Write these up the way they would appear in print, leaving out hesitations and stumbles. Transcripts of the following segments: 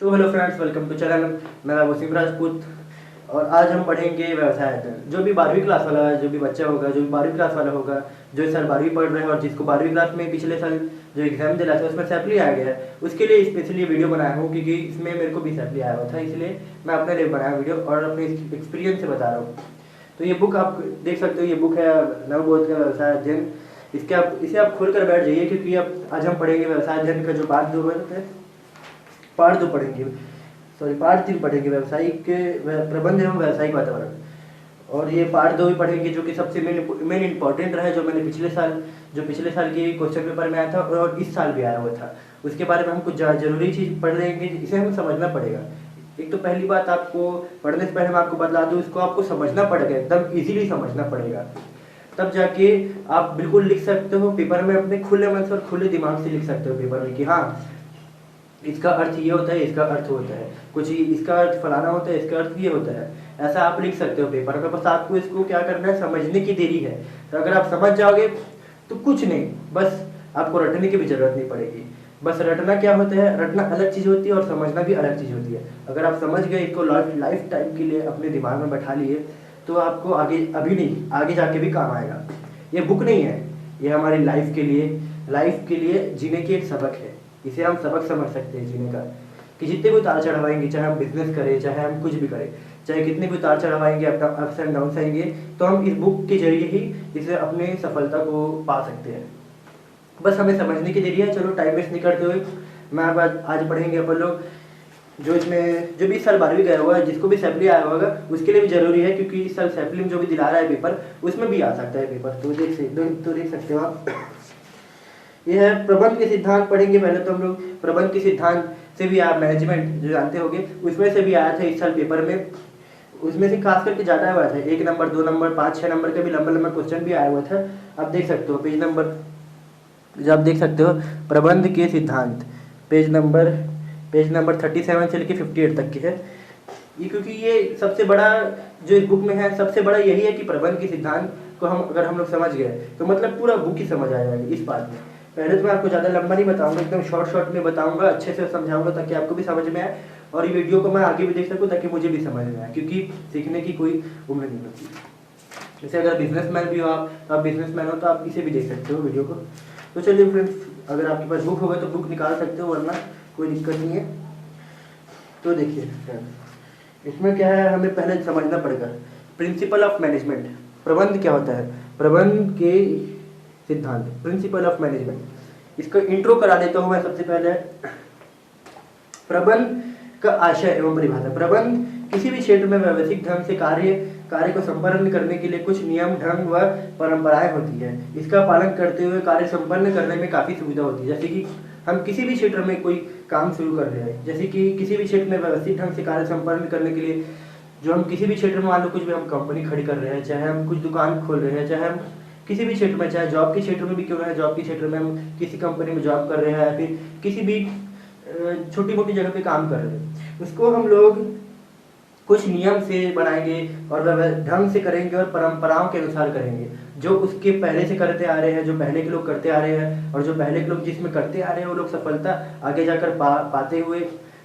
तो hello friends, welcome to channel. मैं वसीम राजपूत और आज हम पढ़ेंगे व्यवसाय अध्ययन। जो भी 12वीं क्लास वाला है, जो भी बच्चा होगा, जो भी 12वीं क्लास वाला होगा, जो इस साल 12वीं पढ़ रहे हैं और जिसको 12वीं क्लास में पिछले साल जो एग्जाम दिला था उसमें सैप्ली आ गया है, उसके लिए स्पेशली वीडियो बनाया हूँ क्योंकि इसमें मेरे को भी सैप्ली आया हुआ था, इसलिए मैं अपने लिए बनाया वीडियो और अपने एक्सपीरियंस से बता रहा हूँ। तो ये बुक आप देख सकते हो, ये बुक है नवबोध का व्यवसाय अध्ययन। इसे आप खोल कर बैठ जाइए क्योंकि अब आज हम पढ़ेंगे व्यवसाय अध्ययन का जो पार्ट 2 पढ़ेंगे, पार्ट 3 पढ़ेंगे, व्यवसायिक प्रबंध एवं व्यावसायिक वातावरण। और ये पार्ट 2 भी पढ़ेंगे जो कि सबसे मेन इंपॉर्टेंट रहा है, जो मैंने पिछले साल के क्वेश्चन पेपर में आया था और इस साल भी आया हुआ था। उसके बारे में हम कुछ जरूरी चीज़ पढ़ लेंगे, इसे हमें समझना पड़ेगा। एक तो पहली बात, आपको पढ़ने से पहले मैं आपको बतला दूँ, इसको आपको समझना पड़ेगा, एकदम इजीली समझना पड़ेगा, तब जाके आप बिल्कुल लिख सकते हो पेपर में, अपने खुले मन से और खुले दिमाग से लिख सकते हो पेपर में कि हाँ इसका अर्थ ये होता है, इसका अर्थ होता है, कुछ इसका अर्थ फलाना होता है, इसका अर्थ ये होता है। ऐसा आप लिख सकते हो पेपर में, बस आपको इसको क्या करना है, समझने की देरी है। तो अगर आप समझ जाओगे तो कुछ नहीं, बस आपको रटने की भी जरूरत नहीं पड़ेगी। बस रटना क्या होता है, रटना अलग चीज़ होती है और समझना भी अलग चीज़ होती है। अगर आप समझ गए, इसको लाइफ टाइम के लिए अपने दिमाग में बैठा लिए, तो आपको आगे अभी नहीं, आगे जाके भी काम आएगा। ये बुक नहीं है, ये हमारी लाइफ के लिए जीने की एक सबक है। इसे हम सबक समझ सकते हैं जीने का, कि जितने भी उतार चढ़ाव आएंगे, चाहे हम बिजनेस करें, चाहे हम कुछ भी करें, चाहे कितने भी उतार चढ़ाव आएंगे, अप्स एंड डाउन्स आएंगे, तो हम इस बुक के जरिए ही इसे अपने सफलता को पा सकते हैं। बस हमें समझने की देरी है। चलो टाइम वेस्ट नहीं करते हुए मैं आज पढ़ेंगे अपन लोग जो भी इस साल 12वीं गया हुआ है, जिसको भी सैप्ली आया होगा उसके लिए भी जरूरी है, क्योंकि इस साल सैप्ली में जो भी दिला रहा है पेपर, उसमें भी आ सकता है पेपर। तो देख सकते हो आप। यह है प्रबंध के सिद्धांत पढ़ेंगे। पहले तो हम लोग प्रबंध के सिद्धांत से भी, आप मैनेजमेंट जो जानते होंगे, उसमें से भी आया था इस साल पेपर में। उसमें से खास करके ज़्यादा आया था, 1 नंबर 2 नंबर 5-6 नंबर का भी लंबा क्वेश्चन भी आया हुआ था। आप देख सकते हो आप देख सकते हो प्रबंध के सिद्धांत, पेज नंबर 37 से लेकर 58 तक की है ये। क्योंकि ये सबसे बड़ा जो इस बुक में है, सबसे बड़ा यही है कि प्रबंध के सिद्धांत को अगर हम लोग समझ गए तो मतलब पूरा बुक ही समझ आ जाएगी इस बात में। पहले तो मैं आपको ज़्यादा लंबा नहीं बताऊंगा, एकदम शॉर्ट में बताऊंगा, अच्छे से समझाऊंगा ताकि आपको भी समझ में आए और ये वीडियो को मैं आगे भी देख सकूं ताकि मुझे भी समझ में आए, क्योंकि सीखने की कोई उम्र नहीं होती। जैसे अगर बिजनेसमैन भी हो आप, तो आप बिजनेसमैन हो तो आप इसे भी देख सकते हो वीडियो को। तो चलिए फ्रेंड्स, अगर आपके पास बुक होगा तो बुक निकाल सकते हो, वरना कोई दिक्कत नहीं है। तो देखिए फ्रेंड्स, इसमें क्या है, हमें पहले समझना पड़ेगा प्रिंसिपल ऑफ मैनेजमेंट। प्रबंध क्या होता है, प्रबंध के सिद्धांत, प्रिंसिपल ऑफ मैनेजमेंट। इसका इंट्रो करा देता हूं मैं सबसे पहले। प्रबंध का आशय एवं परिभाषा। प्रबंध किसी भी क्षेत्र में व्यवस्थित ढंग से कार्य को संपन्न करने के लिए कुछ नियम, ढंग व परंपराएं होती है। इसका पालन करते हुए कार्य संपन्न करने में काफी सुविधा होती है। जैसे कि हम किसी भी क्षेत्र में कोई काम शुरू कर रहे हैं, जैसे कि किसी भी क्षेत्र में व्यवस्थित ढंग से कार्य संपन्न करने के लिए, जो हम किसी भी क्षेत्र में, मान लो कुछ भी हम कंपनी खड़ी कर रहे हैं, चाहे हम कुछ दुकान खोल रहे हैं, चाहे हम किसी भी क्षेत्र में, चाहे जॉब के क्षेत्र में भी क्यों ना है, जॉब के क्षेत्र में हम किसी कंपनी में जॉब कर रहे हैं या फिर किसी भी छोटी मोटी जगह पे काम कर रहे हैं, उसको हम लोग कुछ नियम से बनाएंगे और ढंग से करेंगे और परंपराओं के अनुसार करेंगे, जो उसके पहले से करते आ रहे हैं, जो पहले के लोग करते आ रहे हैं, और जो पहले के लोग जिसमें करते आ रहे हैं वो लोग सफलता आगे जाकर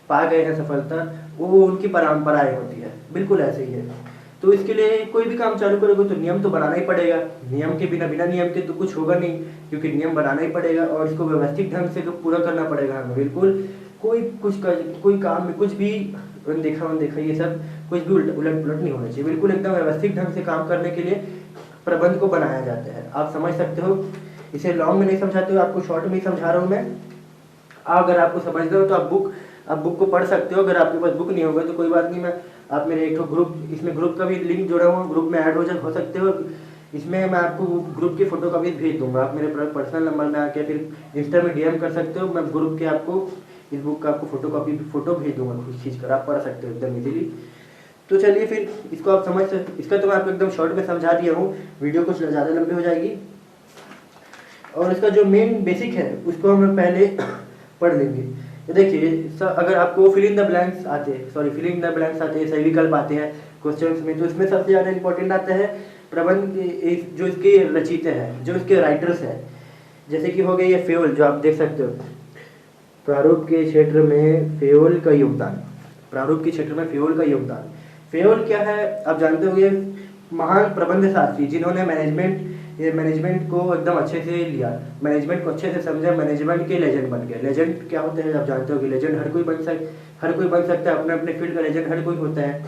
पा गए हैं सफलता, वो उनकी परंपराएं होती है। बिल्कुल ऐसे ही है। तो इसके लिए कोई भी काम चालू करोगे तो नियम तो बनाना ही पड़ेगा। नियम के बिना नियम के तो कुछ होगा नहीं, क्योंकि नियम बनाना ही पड़ेगा और इसको व्यवस्थित ढंग से तो पूरा करना पड़ेगा हमें। बिल्कुल कोई काम में कुछ भी अनदेखा ये सब कुछ भी उलट पुलट नहीं होना चाहिए। बिल्कुल एकदम व्यवस्थित ढंग से काम करने के लिए प्रबंध को बनाया जाता है। आप समझ सकते हो, इसे लॉन्ग में नहीं समझाते हो, आपको शॉर्ट में ही समझा रहा हूँ मैं। अगर आपको समझ रहे हो तो आप बुक को पढ़ सकते हो। अगर आपके पास बुक नहीं होगा तो कोई बात नहीं, आप मेरे एक ग्रुप, इसमें ग्रुप का भी लिंक जोड़ा हुआ, ग्रुप में ऐड हो सकते हो। इसमें मैं आपको ग्रुप की फोटो कॉपी भेज दूंगा, आप मेरे पर्सनल नंबर में आके फिर इंस्टा में डीएम कर सकते हो। मैं ग्रुप के आपको इस बुक का आपको फोटो भेज दूंगा, खुद खींच कर, आप पढ़ सकते हो एकदम इजीली। तो चलिए फिर इसको आप समझ सकते, इसका तो मैं आपको एकदम शॉर्ट में समझा दिया हूँ, वीडियो कुछ ज़्यादा लंबी हो जाएगी। और इसका जो मेन बेसिक है उसको हम पहले पढ़ लेंगे। देखिए, अगर आपको फिल इन द ब्लैंक्स आते हैं, सही विकल्प आते हैं क्वेश्चंस में, तो इसमें सबसे ज़्यादा इंपॉर्टेंट आता है प्रबंध जो इसके रचयिता है, जो इसके राइटर्स हैं। जैसे कि हो गए ये फ्यूल, जो आप देख सकते हो, प्रारूप के क्षेत्र में फ्यूल का योगदान। प्रारूप के क्षेत्र में फ्यूल का योगदान। फ्यूल क्या है आप जानते होंगे, महान प्रबंध शास्त्री जिन्होंने मैनेजमेंट को एकदम अच्छे से लिया, मैनेजमेंट को अच्छे से समझा, मैनेजमेंट के लेजेंड बन गए। लेजेंड क्या होते हैं आप जानते हो कि लेजेंड हर कोई बन सकता है, अपने अपने फील्ड का लेजेंड हर कोई होता है।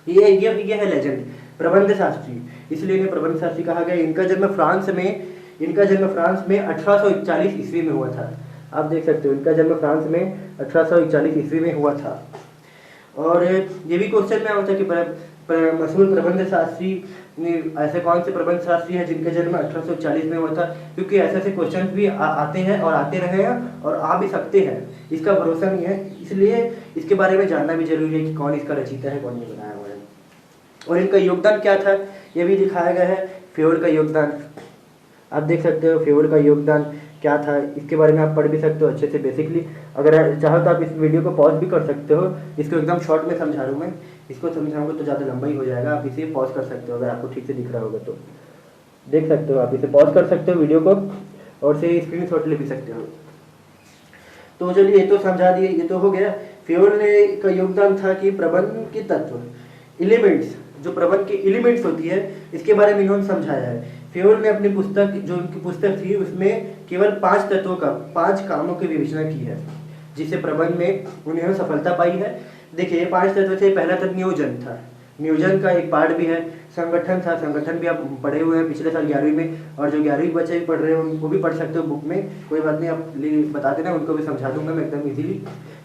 ये है लेजेंड प्रबंध शास्त्री, इसलिए इन्हें प्रबंध शास्त्री कहा गया। इनका जन्म फ्रांस में 1841 ईस्वी में हुआ था। आप देख सकते हो इनका जन्म फ्रांस में 1841 ईस्वी में हुआ था। और ये भी क्वेश्चन में आता है कि मशहूर प्रबंध शास्त्री ऐसे कौन से प्रबंध शास्त्री हैं जिनका जन्म 1840 में हुआ था, क्योंकि ऐसे क्वेश्चन भी आते हैं और आते रहे हैं और आ भी सकते हैं, इसका भरोसा नहीं है, इसलिए इसके बारे में जानना भी जरूरी है कि कौन इसका रचयिता है, कौन ये बनाया हुआ है। और इनका योगदान क्या था ये भी दिखाया गया है। फ्यूल का योगदान आप देख सकते हो, फ्यूल का योगदान क्या था इसके बारे में आप पढ़ भी सकते हो अच्छे से बेसिकली। अगर चाहो तो आप इस वीडियो को पॉज भी कर सकते हो, इसको एकदम शॉर्ट में समझा रहा हूँ मैं, इसको समझाऊंगा तो ज़्यादा लंबा ही हो जाएगा, आप इसे पॉज कर सकते हो अगर आपको ठीक से दिख रहा होगा तो देख सकते हो, आप इसे पॉज कर सकते हो वीडियो को और से स्क्रीन शॉट ले भी सकते हो। तो चलिए ये तो समझा दिए, ये तो हो गया। फ्यूल का योगदान था कि प्रबंध के तत्व एलिमेंट्स, जो प्रबंध के एलिमेंट्स होती है इसके बारे में इन्होंने समझाया है। फ्यूल ने अपनी पुस्तक, जो उनकी पुस्तक थी उसमें केवल 5 तत्वों का 5 कामों की विवेचना की है, जिससे प्रबंध में उन्होंने सफलता पाई है। देखिए ये 5 तत्व थे। पहला तत्व नियोजन था, नियोजन का एक पार्ट भी है। संगठन था, संगठन भी आप पढ़े हुए हैं पिछले साल 11वीं में, और जो 11वीं बच्चे भी पढ़ रहे हैं उनको भी पढ़ सकते हो बुक में, कोई बात नहीं, आप बता देना, उनको भी समझा दूंगा मैं एकदम इजीली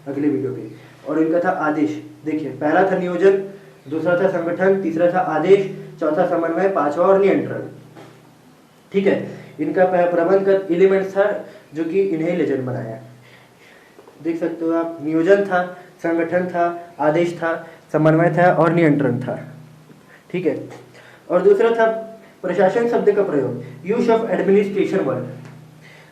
अगले वीडियो पे। और इनका था आदेश। देखिए पहला था नियोजन, दूसरा था संगठन, तीसरा था आदेश, चौथा समन्वय, पांचवा और नियंत्रण। ठीक है, इनका प्रबंध का एलिमेंट था जो कि इन्हें लेजेंड बनाया। देख सकते हो आप, नियोजन था, संगठन था, आदेश था, समन्वय था और नियंत्रण था। ठीक है, और दूसरा था प्रशासन शब्द का प्रयोग, यूज ऑफ एडमिनिस्ट्रेशन वर्ड,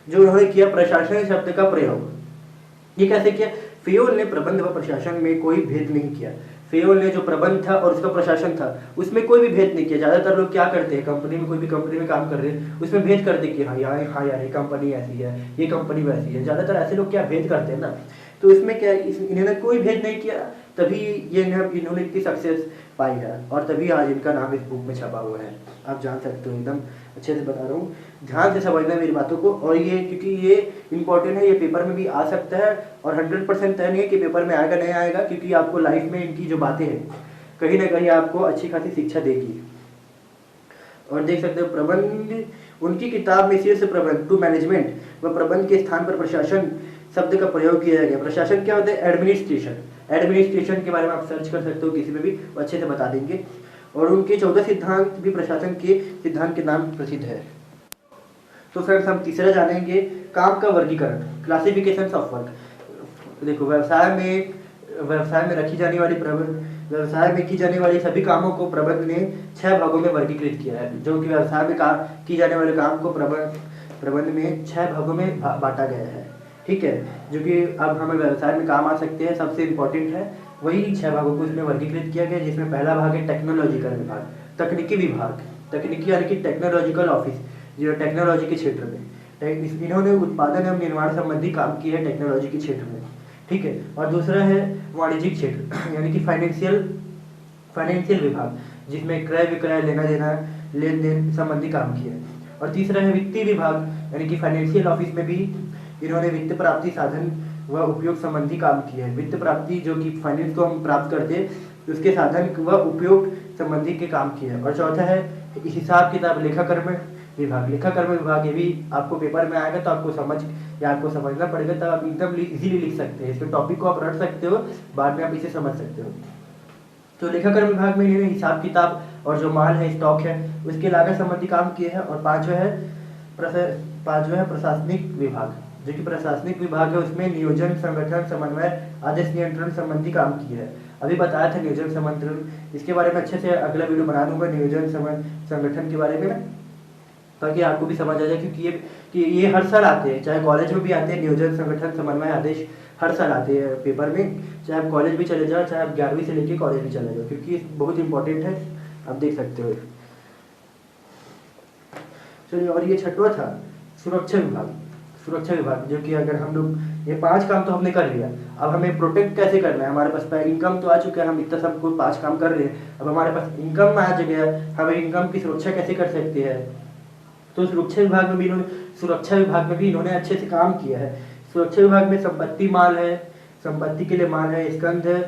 जो उन्होंने किया प्रशासन शब्द का प्रयोग। ये कैसे किया? फ्यूल ने प्रबंध व प्रशासन में कोई भेद नहीं किया। फ्यूल ने जो प्रबंध था और उसका प्रशासन था उसमें कोई भी भेद नहीं किया। ज्यादातर लोग क्या करते हैं, कंपनी में, कोई भी कंपनी में काम कर रहे हैं उसमें भेद करते कि हाँ यार ये कंपनी ऐसी है, ये कंपनी वैसी है। ज्यादातर ऐसे लोग क्या भेद करते हैं ना, तो इसमें क्या इन्होंने कोई भेद नहीं किया, तभी ये इन्होंने इतनी सक्सेस पाई है और तभी आज इनका नाम इस बुक में छपा हुआ है। आप जान सकते हो, एकदम अच्छे से बता रहा हूँ, ध्यान से समझना मेरी बातों को। और ये क्योंकि ये इंपॉर्टेंट है, ये पेपर में भी आ सकता है और 100% तय नहीं है कि पेपर में आएगा नहीं आएगा, क्योंकि आपको लाइफ में इनकी जो बातें हैं कहीं ना कहीं आपको अच्छी खासी शिक्षा देगी। और देख सकते हो प्रबंध, उनकी किताब में शीर्ष प्रबंध टू मैनेजमेंट व प्रबंध के स्थान पर प्रशासन शब्द का प्रयोग किया गया। प्रशासन क्या होता है? एडमिनिस्ट्रेशन। एडमिनिस्ट्रेशन के बारे में आप सर्च कर सकते हो किसी में भी, अच्छे से बता देंगे। और उनके 14 सिद्धांत भी प्रशासन के सिद्धांत के नाम प्रसिद्ध है। तो फ्रेंड्स हम तीसरा जानेंगे, काम का वर्गीकरण, क्लासिफिकेशन ऑफ वर्क। देखो व्यवसाय में रखी जाने वाली व्यवसाय में की जाने वाली सभी कामों को प्रबंध ने 6 भागों में वर्गीकृत किया है। जो कि व्यवसाय में की जाने वाले काम को प्रबंध में 6 भागों में बांटा गया है। ठीक है, जो कि अब हमें व्यवसाय में काम आ सकते हैं, सबसे इम्पोर्टेंट है, वही 6 भागों को इसमें वर्गीकृत किया गया। जिसमें पहला भाग है टेक्नोलॉजिकल विभाग, तकनीकी विभाग, तकनीकी यानी कि टेक्नोलॉजिकल ऑफिस, जो टेक्नोलॉजी के क्षेत्र में इन्होंने उत्पादन एवं निर्माण संबंधी काम किए हैं टेक्नोलॉजी के क्षेत्र में। ठीक है, और दूसरा है वाणिज्यिक क्षेत्र यानी कि फाइनेंशियल विभाग, जिसमें क्रय विक्रय, लेना देना, लेन देन संबंधी काम किया है। और तीसरा है वित्तीय विभाग यानी कि फाइनेंशियल ऑफिस में भी इन्होंने वित्त प्राप्ति, साधन व उपयोग संबंधी काम किए हैं। वित्त प्राप्ति जो कि फाइनेंस को हम प्राप्त करते हैं उसके साधन व उपयोग संबंधी के काम किए हैं। और चौथा है हिसाब किताब, लेखाकर्म विभाग। लेखाकर्म विभाग ये भी आपको पेपर में आएगा तो आपको आपको समझना पड़ेगा, तब आप एकदम इजीली लिख सकते हैं। इसके टॉपिक को आप रट सकते हो, बाद में आप इसे समझ सकते हो। तो लेखाकर्म विभाग में इन्होंने हिसाब किताब और जो माल है, स्टॉक है, उसके लागत संबंधी काम किए हैं। और पांचवा है प्रशासनिक विभाग, जो कि प्रशासनिक विभाग है, उसमें नियोजन, संगठन, समन्वय, आदेश, नियंत्रण संबंधी काम किए हैं। अभी बताया था नियोजन, समन्वय, इसके बारे में अच्छे से अगला वीडियो बना दूंगा नियोजन संगठन के बारे में, ताकि आपको भी समझ आ जाए। क्योंकि ये हर साल आते हैं, चाहे कॉलेज में भी आते हैं, नियोजन, संगठन, समन्वय, आदेश हर साल आते हैं पेपर में, चाहे आप कॉलेज भी चले जाओ, चाहे आप 11वीं से लेके कॉलेज भी चले जाओ, क्योंकि बहुत इंपॉर्टेंट है, आप देख सकते हो। चलिए, और ये छठवां था सुरक्षा विभाग। सुरक्षा विभाग, जो कि अगर हम लोग ये 5 काम तो हमने कर लिया। अब हमें प्रोटेक्ट कैसे करना है, हमारे पास इनकम तो आ चुका है, हम इतना सब कुछ 5 काम कर रहे हैं, अब हमारे पास इनकम आ गया है, हमें इनकम की सुरक्षा कैसे कर सकते हैं। तो सुरक्षा विभाग में भी इन्होंने अच्छे से काम किया है। सुरक्षा विभाग में संपत्ति माल है, संपत्ति के लिए माल है, स्कंध है,